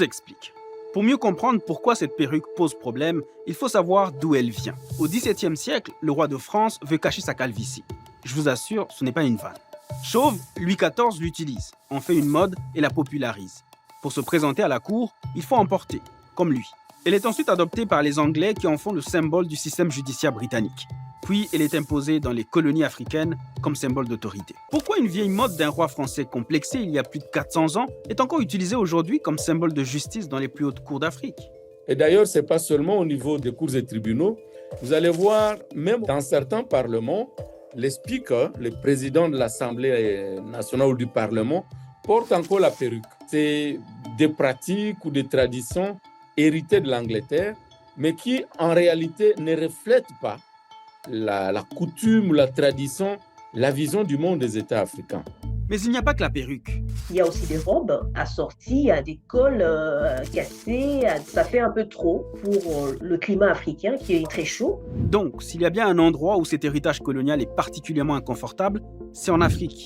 J'explique. Pour mieux comprendre pourquoi cette perruque pose problème, il faut savoir d'où elle vient. Au XVIIe siècle, le roi de France veut cacher sa calvitie. Je vous assure, ce n'est pas une vanne. Chauve, Louis XIV l'utilise, en fait une mode et la popularise. Pour se présenter à la cour, il faut en porter, comme lui. Elle est ensuite adoptée par les Anglais qui en font le symbole du système judiciaire britannique. Puis elle est imposée dans les colonies africaines comme symbole d'autorité. Pourquoi une vieille mode d'un roi français complexé il y a plus de 400 ans est encore utilisée aujourd'hui comme symbole de justice dans les plus hautes cours d'Afrique? Et d'ailleurs, ce n'est pas seulement au niveau des cours et tribunaux. Vous allez voir, même dans certains parlements, les speakers, les présidents de l'Assemblée nationale ou du Parlement, portent encore la perruque. C'est des pratiques ou des traditions héritées de l'Angleterre, mais qui en réalité ne reflètent pas la coutume ou la tradition, la vision du monde des États africains. Mais il n'y a pas que la perruque. Il y a aussi des robes assorties à des cols cassés. Ça fait un peu trop pour le climat africain qui est très chaud. Donc, s'il y a bien un endroit où cet héritage colonial est particulièrement inconfortable, c'est en Afrique.